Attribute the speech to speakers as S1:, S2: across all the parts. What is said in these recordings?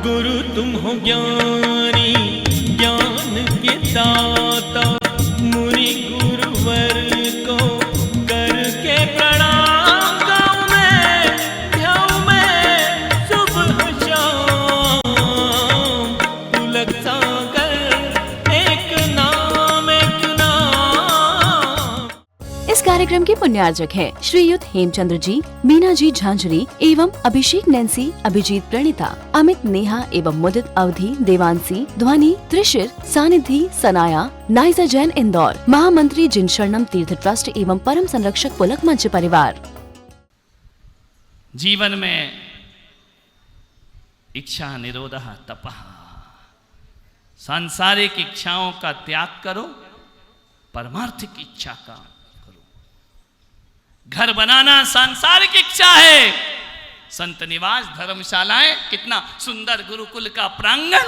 S1: गुरु तुम हो ज्ञानी ज्ञान के दाता, मुनि गुरुवर को करके प्रणाम गाऊं मैं सुबह शाम। पुलक सागर एक नाम एक नाम।
S2: इस कार्यक्रम के पुण्यार्जक हैं श्रीयुत हेमचंद्र जी, मीना जी झांझरी एवं अभिषेक नैन्सी, अभिजीत प्रणीता, अमित नेहा एवं मुदित अवधि, देवांशी, ध्वनि, त्रिशिर, सानिधि, सनाया, नाइजा जैन इंदौर, महामंत्री जिन शरणम तीर्थ ट्रस्ट एवं परम संरक्षक पुलक मंच परिवार।
S3: जीवन में इच्छा निरोधः तपः, सांसारिक इच्छाओं का त्याग करो, परमार्थिक इच्छा का करो। घर बनाना सांसारिक इच्छा है, संत निवास धर्मशालाएं, कितना सुंदर गुरुकुल का प्रांगण,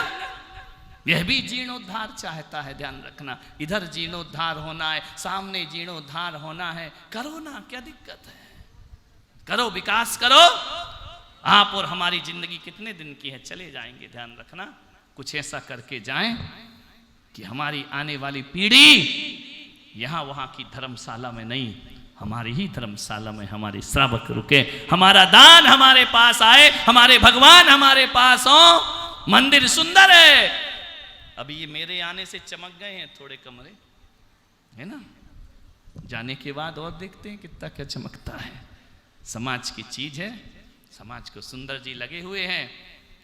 S3: यह भी जीर्णोद्धार चाहता है। ध्यान रखना, इधर जीर्णोद्धार होना है, सामने जीर्णोद्धार होना है, करो ना, क्या दिक्कत है, करो, विकास करो। आप और हमारी जिंदगी कितने दिन की है, चले जाएंगे। ध्यान रखना, कुछ ऐसा करके जाएं कि हमारी आने वाली पीढ़ी यहां वहां की धर्मशाला में नहीं, हमारी ही धर्मशाला में हमारे श्रावक रुके, हमारा दान हमारे पास आए, हमारे भगवान हमारे पास हो। मंदिर सुंदर है, अभी ये मेरे आने से चमक गए हैं थोड़े कमरे, है ना, जाने के बाद और देखते हैं कितना क्या चमकता है। समाज की चीज है, समाज को सुंदर जी लगे हुए हैं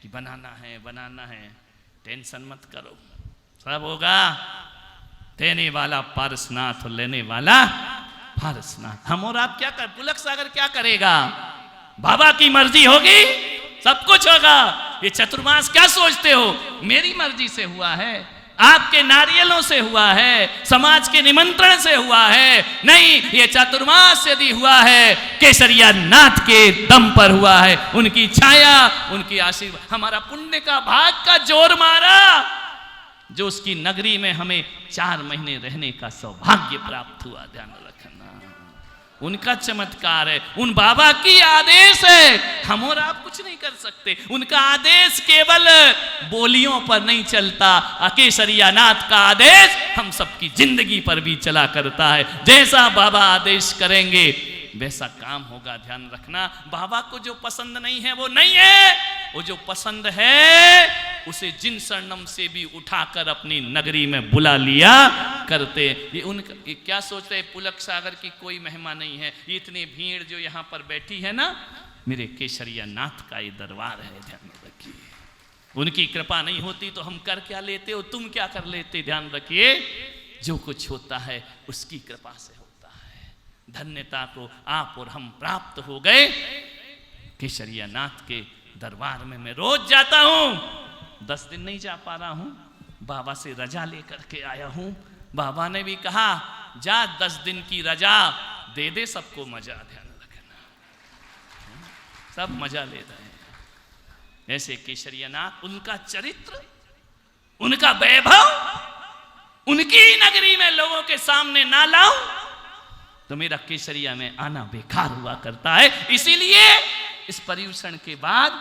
S3: कि बनाना है, टेंशन मत करो, सब होगा। देने वाला पारसनाथ और लेने वाला पारसनाथ। हम और आप क्या कर, पुलक सागर क्या करेगा? बाबा की मर्जी होगी, सब कुछ होगा। ये चतुर्मास क्या सोचते हो, मेरी मर्जी से हुआ है, आपके नारियलों से हुआ है, समाज के निमंत्रण से हुआ है? नहीं, ये चतुर्मास यदि हुआ है केसरिया नाथ के दम पर हुआ है, उनकी छाया, उनकी आशीर्वाद, हमारा पुण्य का भाग का जोर मारा, जो उसकी नगरी में हमें 4 महीने रहने का सौभाग्य प्राप्त हुआ। ध्यान रखना, उनका चमत्कार है, उन बाबा की आदेश है, हम और आप कुछ नहीं कर सकते। उनका आदेश केवल बोलियों पर नहीं चलता, केसरिया नाथ का आदेश हम सबकी जिंदगी पर भी चला करता है। जैसा बाबा आदेश करेंगे वैसा काम होगा। ध्यान रखना, बाबा को जो पसंद नहीं है वो नहीं है, वो जो पसंद है उसे जिन शरणम से भी उठाकर अपनी नगरी में बुला लिया करते। ये क्या सोच रहे, पुलक सागर की कोई महिमा नहीं है, ये इतनी भीड़ जो यहाँ पर बैठी है ना, मेरे केसरिया नाथ का ये दरबार है। ध्यान रखिए, उनकी कृपा नहीं होती तो हम कर क्या लेते हो, तुम क्या कर लेते? ध्यान रखिए, जो कुछ होता है उसकी कृपा से होता है। धन्यता को आप और हम प्राप्त हो गए। केसरिया नाथ के दरबार में मैं रोज जाता हूँ, 10 दिन नहीं जा पा रहा हूँ, बाबा से रजा लेकर के आया हूँ। बाबा ने भी कहा जा 10 दिन की रजा दे दे, सबको मजा। ध्यान रखना, सब मजा ले रहे हैं। ऐसे केसरिया नाथ, उनका चरित्र, उनका वैभव, उनकी नगरी में लोगों के सामने ना लाऊं तो मेरा केसरिया में आना बेकार हुआ करता है। इसीलिए इस पर्यूषण के बाद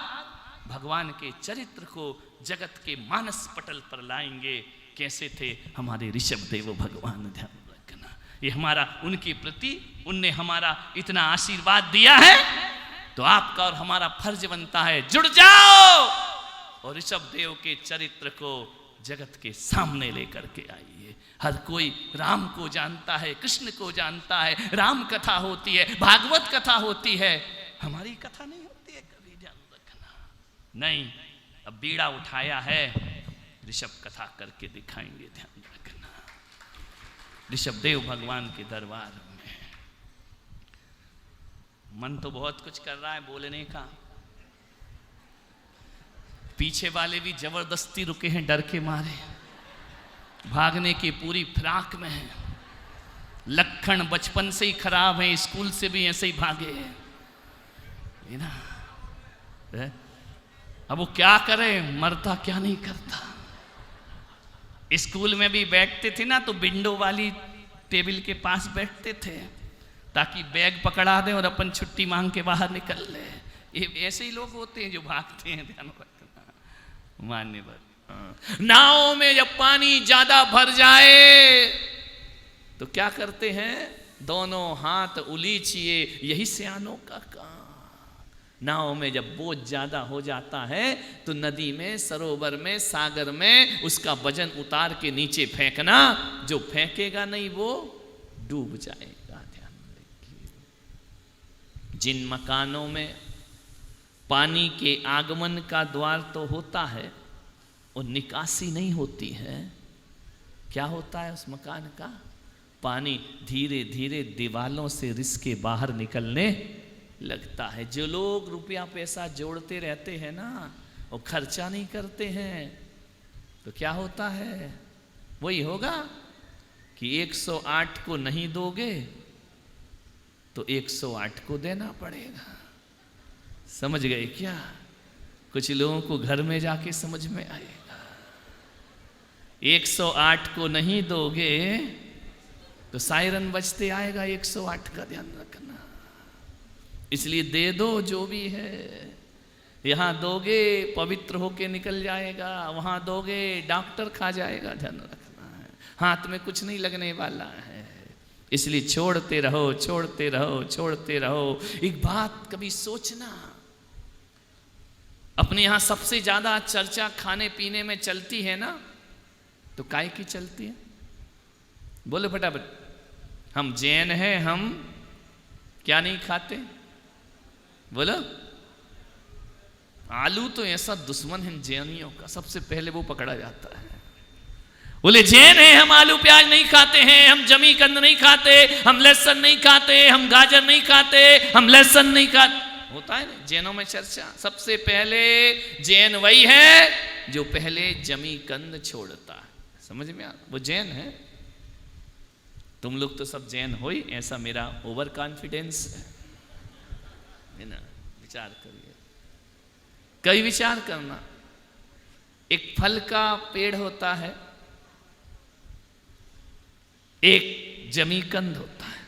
S3: भगवान के चरित्र को जगत के मानस पटल पर लाएंगे। कैसे थे हमारे ऋषभ देव भगवान, ध्यान रखना, ये हमारा उनके प्रति उनने हमारा इतना आशीर्वाद दिया है, तो आपका और हमारा फर्ज बनता है जुड़ जाओ और ऋषभ देव के चरित्र को जगत के सामने लेकर के आइए। हर कोई राम को जानता है, कृष्ण को जानता है, राम कथा होती है, भागवत कथा होती है, हमारी कथा नहीं होती है कभी। ध्यान रखना, नहीं, अब बीड़ा उठाया है, ऋषभ कथा करके दिखाएंगे। ध्यान रखना, ऋषभ देव भगवान के दरबार में मन तो बहुत कुछ कर रहा है बोलने का, पीछे वाले भी जबरदस्ती रुके हैं, डर के मारे, भागने की पूरी फिराक में है। लक्षण बचपन से ही खराब है, स्कूल से भी ऐसे ही भागे हैं ना। अब वो क्या करे, मरता क्या नहीं करता। स्कूल में भी बैठते थे ना तो विंडो वाली टेबल के पास बैठते थे ताकि बैग पकड़ा दें और अपन छुट्टी मांग के बाहर निकल ले। ये ऐसे ही लोग होते हैं जो भागते हैं। ध्यान रखना, मान्यवर। नाव में जब पानी ज्यादा भर जाए तो क्या करते हैं? दोनों हाथ उलीचिए, यही सियानों का काम। नाव में जब बोझ ज्यादा हो जाता है तो नदी में, सरोवर में, सागर में उसका वजन उतार के नीचे फेंकना, जो फेंकेगा नहीं वो डूब जाएगा। ध्यान रखिए। जिन मकानों में पानी के आगमन का द्वार तो होता है और निकासी नहीं होती है, क्या होता है उस मकान का? पानी धीरे धीरे दीवालों से रिस के बाहर निकलने लगता है। जो लोग रुपया पैसा जोड़ते रहते हैं ना, वो खर्चा नहीं करते हैं, तो क्या होता है? वही होगा कि 108 को नहीं दोगे तो 108 को देना पड़ेगा। समझ गए क्या? कुछ लोगों को घर में जाके समझ में आएगा। 108 को नहीं दोगे तो सायरन बजते आएगा 108 का, ध्यान रखना। इसलिए दे दो जो भी है। यहाँ दोगे पवित्र होके निकल जाएगा, वहाँ दोगे डॉक्टर खा जाएगा, ध्यान रखना है। हाथ में कुछ नहीं लगने वाला है, इसलिए छोड़ते रहो, छोड़ते रहो, छोड़ते रहो। एक बात कभी सोचना, अपने यहाँ सबसे ज्यादा चर्चा खाने पीने में चलती है ना, तो काय की चलती है? बोलो फटाफट। हम जैन हैं, हम क्या नहीं खाते? बोलो। आलू तो ऐसा दुश्मन है जैनियों का, सबसे पहले वो पकड़ा जाता है। बोले जैन है, हम आलू प्याज नहीं खाते हैं, हम जमी कंद नहीं खाते, हम लहसुन नहीं खाते, हम गाजर नहीं खाते, हम लहसुन नहीं खाते। होता है ना जैनों में चर्चा। सबसे पहले जैन वही है जो पहले जमी कंद छोड़ता है। समझ में आ? वो जैन है। तुम लोग तो सब जैन हो ही, ऐसा मेरा ओवर कॉन्फिडेंस है ना। विचार करिए, कई विचार करना। एक फल का पेड़ होता है, एक जमीकंद होता है।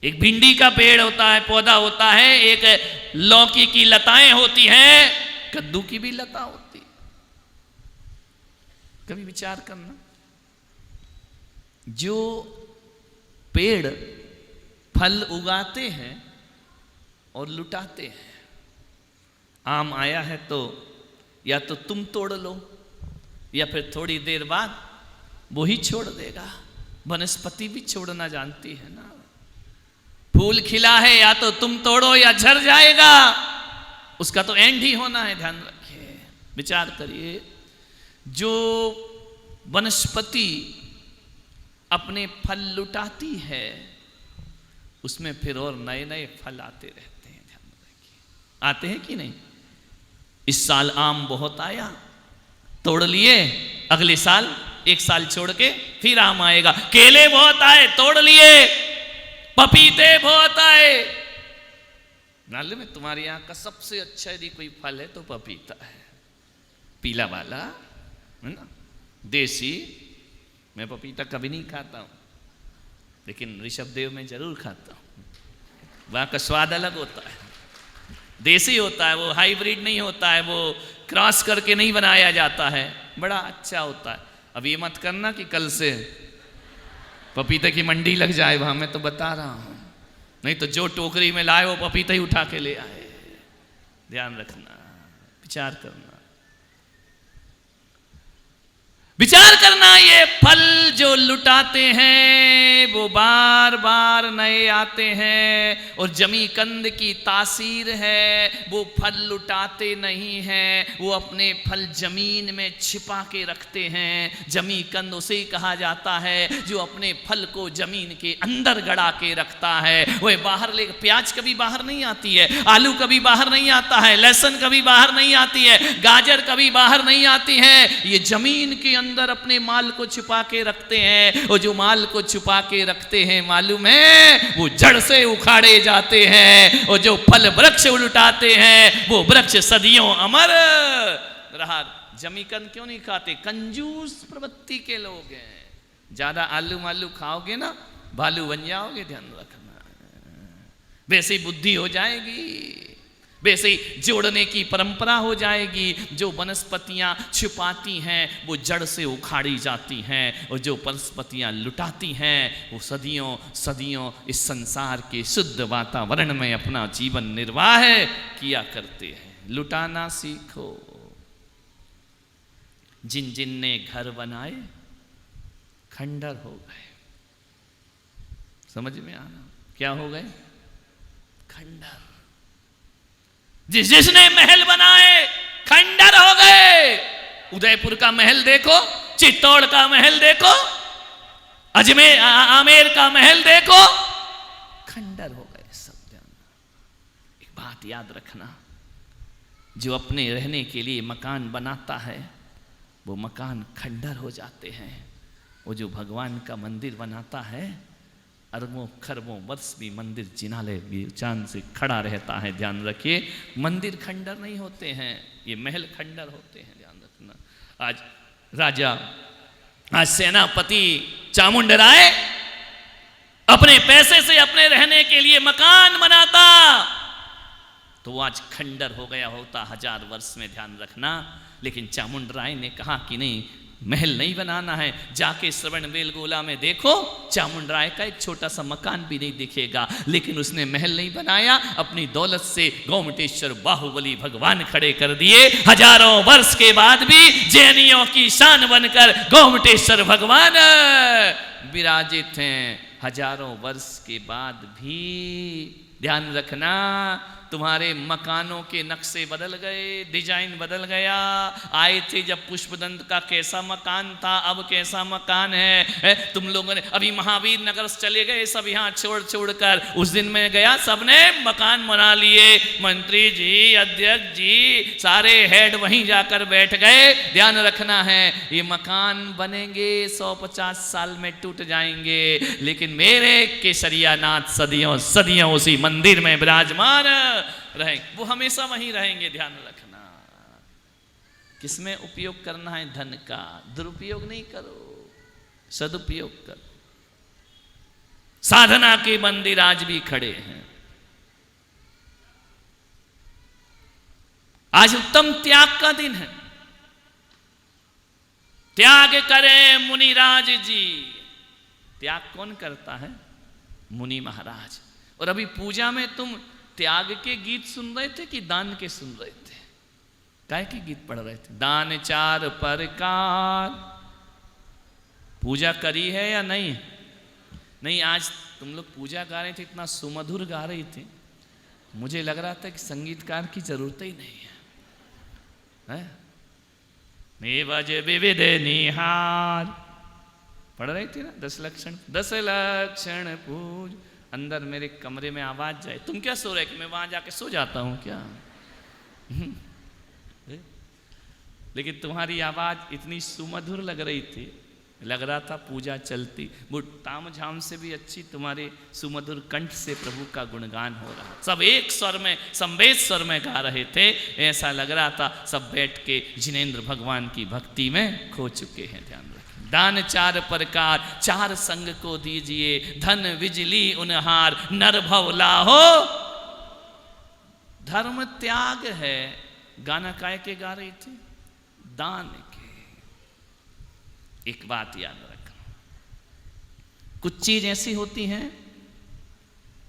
S3: एक भिंडी का पेड़ होता है, पौधा होता है, एक लौकी की लताएं होती हैं, कद्दू की भी लता होती है। कभी विचार करना, जो पेड़ फल उगाते हैं और लुटाते हैं। आम आया है तो या तो तुम तोड़ लो या फिर थोड़ी देर बाद वो ही छोड़ देगा। वनस्पति भी छोड़ना जानती है ना। फूल खिला है, या तो तुम तोड़ो या झड़ जाएगा, उसका तो एंड ही होना है। ध्यान रखिए, विचार करिए। जो वनस्पति अपने फल लुटाती है उसमें फिर और नए नए फल आते रहते हैं। ध्यान रखिए, आते हैं कि नहीं? इस साल आम बहुत आया, तोड़ लिए, अगले साल एक साल छोड़ के फिर आम आएगा। केले बहुत आए, तोड़ लिए। पपीते बहुत आए। मालूम है तुम्हारे यहाँ का सबसे अच्छा यदि कोई फल है तो पपीता है, पीला वाला है ना, देसी। मैं पपीता कभी नहीं खाता हूँ, लेकिन ऋषभदेव में जरूर खाता हूँ। वहाँ का स्वाद अलग होता है, देसी होता है, वो हाइब्रिड नहीं होता है, वो क्रॉस करके नहीं बनाया जाता है, बड़ा अच्छा होता है। अब ये मत करना कि कल से पपीते की मंडी लग जाए वहाँ, मैं तो बता रहा हूँ। नहीं तो जो टोकरी में लाए वो पपीता ही उठा के ले आए। ध्यान रखना, विचार करना, विचार करना। ये फल जो लुटाते हैं वो बार बार नए आते हैं, और जमी कंद की तासीर है, वो फल लुटाते नहीं हैं, वो अपने फल जमीन में छिपा के रखते हैं। जमी कंद उसे कहा जाता है जो अपने फल को जमीन के अंदर गड़ा के रखता है। वह बाहर ले, प्याज कभी बाहर नहीं आती है, आलू कभी बाहर नहीं आता है, लहसुन कभी बाहर नहीं आती है, गाजर कभी बाहर नहीं आती है। ये जमीन के अंदर अपने माल को छुपा के रखते हैं, और जो माल को छुपा के रखते हैं मालूम है वो जड़ से उखाड़े जाते हैं, और जो फल वृक्ष उलटाते हैं वो वृक्ष सदियों अमर रहा। जमीकंद क्यों नहीं खाते? कंजूस प्रवृत्ति के लोग हैं। ज्यादा आलू मालू खाओगे ना भालू बन जाओगे, ध्यान रखना। वैसे ही बुद्धि हो जाएगी। वैसे ही जोड़ने की परंपरा हो जाएगी। जो वनस्पतियां छुपाती हैं वो जड़ से उखाड़ी जाती हैं, और जो वनस्पतियां लुटाती हैं वो सदियों सदियों इस संसार के शुद्ध वातावरण में अपना जीवन निर्वाह किया करते हैं। लुटाना सीखो। जिन जिन ने घर बनाए खंडर हो गए। समझ में आना, क्या हो गए? खंडर। जिसने महल बनाए खंडर हो गए। उदयपुर का महल देखो, चित्तौड़ का महल देखो, अजमेर आमेर का महल देखो, खंडर हो गए सब। एक बात याद रखना, जो अपने रहने के लिए मकान बनाता है वो मकान खंडर हो जाते हैं। वो जो भगवान का मंदिर बनाता है अरबों खरबों वर्ष भी मंदिर जिनाले भी चांद से खड़ा रहता है। ध्यान रखिए, मंदिर खंडर नहीं होते हैं, ये महल खंडर होते हैं। ध्यान रखना। आज राजा, आज सेनापति चामुंडराय अपने पैसे से अपने रहने के लिए मकान बनाता तो वो आज खंडर हो गया होता 1000 वर्ष में। ध्यान रखना। लेकिन चामुंडराय ने कहा कि नहीं, महल नहीं बनाना है। जाके श्रवण बेलगोला में देखो, चामुंडराय का एक छोटा सा मकान भी नहीं दिखेगा। लेकिन उसने महल नहीं बनाया, अपनी दौलत से गोमटेश्वर बाहुबली भगवान खड़े कर दिए। हजारों वर्ष के बाद भी जैनियों की शान बनकर गोमटेश्वर भगवान विराजित हैं। हजारों वर्ष के बाद भी ध्यान रखना, तुम्हारे मकानों के नक्शे बदल गए, डिजाइन बदल गया। आए थे जब पुष्पदंत का कैसा मकान था, अब कैसा मकान है। तुम लोगों ने अभी महावीर नगर चले गए सब, यहाँ छोड़ छोड़ कर। उस दिन में गया, सबने मकान बना लिए। मंत्री जी, अध्यक्ष जी, सारे हेड वहीं जाकर बैठ गए। ध्यान रखना है, ये मकान बनेंगे 150 साल में टूट जाएंगे, लेकिन मेरे केसरिया नाथ सदियों सदियों उसी मंदिर में विराजमान रहेंगे। वो हमेशा वहीं रहेंगे। ध्यान रखना। किसमें उपयोग करना है धन का? दुरुपयोग नहीं करो, सदुपयोग करो। साधना के मंदिर आज भी खड़े हैं। आज उत्तम त्याग का दिन है। त्याग करें मुनिराज जी। त्याग कौन करता है? मुनि महाराज। और अभी पूजा में तुम त्याग के गीत सुन रहे थे कि दान के सुन रहे थे? काय के गीत पढ़ रहे थे? दान 4 प्रकार। पूजा करी है या नहीं? नहीं, आज तुम लोग पूजा गा रहे थे, इतना सुमधुर गा रही थी, मुझे लग रहा था कि संगीतकार की जरूरत ही नहीं है। मेवज विविध निहार पढ़ रही थी ना, 10 लक्षण पूज। अंदर मेरे कमरे में आवाज जाए, तुम क्या सो रहे कि मैं वहां जाके सो जाता हूं क्या? लेकिन तुम्हारी आवाज इतनी सुमधुर लग रही थी, लग रहा था पूजा चलती। वो ताम झाम से भी अच्छी तुम्हारे सुमधुर कंठ से प्रभु का गुणगान हो रहा। सब एक स्वर में, समवेत स्वर में गा रहे थे। ऐसा लग रहा था सब बैठ के जिनेंद्र भगवान की भक्ति में खो चुके हैं। ध्यान रखें। दान 4 प्रकार, 4 संग को दीजिए। धन बिजली उनहार, नर भव लाहो। धर्म त्याग है। गाना काय के गा रही थी? दान के। एक बात याद रखना, कुछ चीज ऐसी होती हैं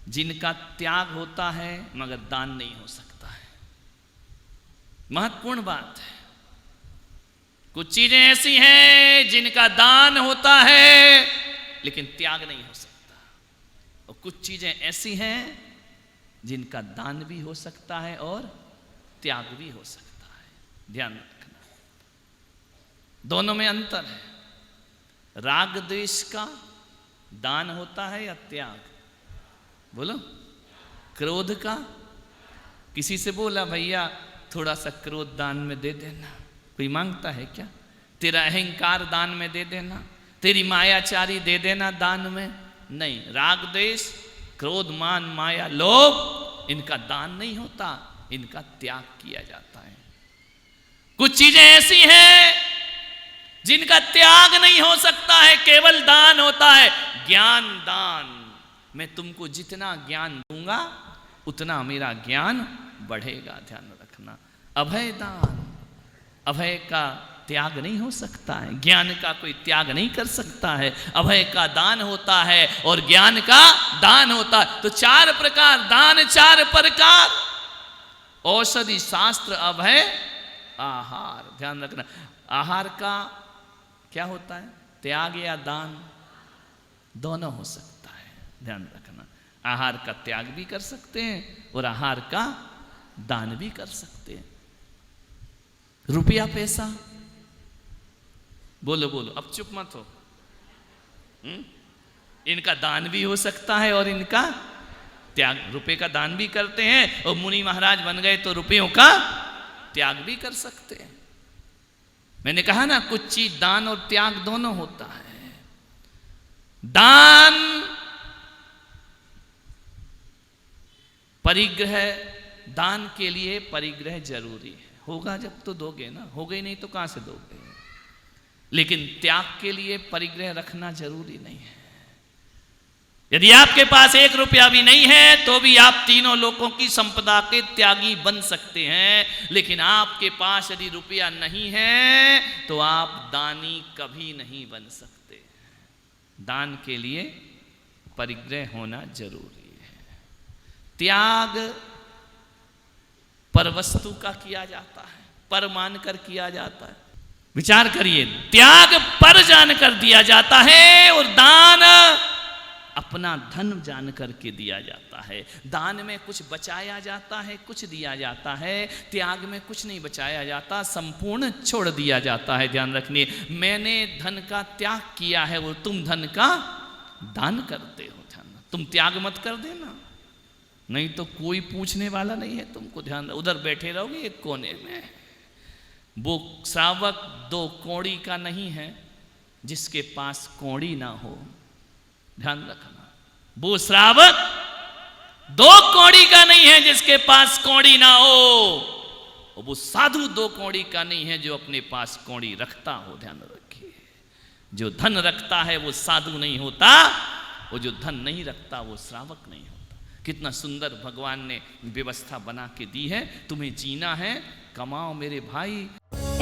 S3: जिनका त्याग होता है मगर दान नहीं हो सकता है। महत्वपूर्ण बात है। कुछ चीजें ऐसी हैं जिनका दान होता है लेकिन त्याग नहीं हो सकता, और कुछ चीजें ऐसी हैं जिनका दान भी हो सकता है और त्याग भी हो सकता है। ध्यान रखना, दोनों में अंतर है। राग द्वेष का दान होता है या त्याग? बोलो। क्रोध का? किसी से बोला भैया थोड़ा सा क्रोध दान में दे देना, कोई मांगता है क्या? तेरा अहंकार दान में दे देना, तेरी मायाचारी दे देना दान में? नहीं। राग द्वेष, क्रोध मान माया लोभ, इनका दान नहीं होता, इनका त्याग किया जाता है। कुछ चीजें ऐसी हैं जिनका त्याग नहीं हो सकता है, केवल दान होता है। ज्ञान दान, मैं तुमको जितना ज्ञान दूंगा उतना मेरा ज्ञान बढ़ेगा, ध्यान रखना। अभय दान, अभय का त्याग नहीं हो सकता है, ज्ञान का कोई त्याग नहीं कर सकता है। अभय का दान होता है और ज्ञान का दान होता है। तो 4 प्रकार दान, 4 प्रकार औषधि, शास्त्र, अभय, आहार। ध्यान रखना, आहार का क्या होता है? त्याग या दान, दोनों हो सकता है, ध्यान रखना। आहार का त्याग भी कर सकते हैं और आहार का दान भी कर सकते हैं। रुपया पैसा, बोलो बोलो, अब चुप मत हो। इनका दान भी हो सकता है और इनका त्याग। रुपए का दान भी करते हैं और मुनि महाराज बन गए तो रुपयों का त्याग भी कर सकते हैं। मैंने कहा ना, कुछ चीज दान और त्याग दोनों होता है। दान परिग्रह, दान के लिए परिग्रह जरूरी है। होगा जब तो दोगे ना, हो गई नहीं तो कहां से दोगे। लेकिन त्याग के लिए परिग्रह रखना जरूरी नहीं है। यदि आपके पास 1 रुपया भी नहीं है तो भी आप तीनों लोगों की संपदा के त्यागी बन सकते हैं। लेकिन आपके पास यदि रुपया नहीं है तो आप दानी कभी नहीं बन सकते। दान के लिए परिग्रह होना जरूरी है। त्याग पर वस्तु का किया जाता है, पर मानकर किया जाता है। विचार करिए, त्याग पर जानकर दिया जाता है और दान अपना धन जान करके दिया जाता है। दान में कुछ बचाया जाता है, कुछ दिया जाता है। त्याग में कुछ नहीं बचाया जाता, संपूर्ण छोड़ दिया जाता है। ध्यान रखिए, मैंने धन का त्याग किया है और तुम धन का दान करते हो। ध्यान, तुम त्याग मत कर देना, नहीं तो कोई पूछने वाला नहीं है तुमको। ध्यान, उधर बैठे रहोगे एक कोने में। वो श्रावक 2 कौड़ी का नहीं है जिसके पास कौड़ी ना हो। ध्यान रखना, वो श्रावक 2 कौड़ी का नहीं है जिसके पास कौड़ी ना हो। और वो साधु 2 कौड़ी का नहीं है जो अपने पास कौड़ी रखता हो। ध्यान रखिए, जो धन रखता है वो साधु नहीं होता, और जो धन नहीं रखता वो श्रावक नहीं होता। कितना सुंदर भगवान ने व्यवस्था बना के दी है। तुम्हें जीना है, कमाओ मेरे भाई।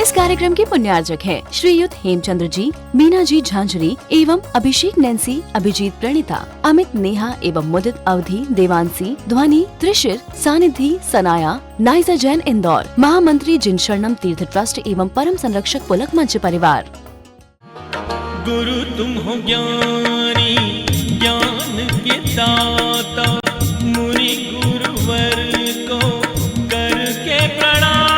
S2: इस कार्यक्रम के पुण्यार्जक हैं श्रीयुत हेमचंद्र जी, मीना जी झांझरी एवं अभिषेक नैन्सी, अभिजीत प्रणीता, अमित नेहा एवं मुदित अवधि, देवांशी, ध्वनि, त्रिशिर, सानिधि, सनाया, नाइजा जैन इंदौर, महामंत्री जिन शरणम तीर्थ ट्रस्ट एवं परम संरक्षक पुलक मंच परिवार।
S1: गुरु तुम हो ज्ञानी, ज्ञान के दाता, मुनि गुरुवर को करके प्रणाम।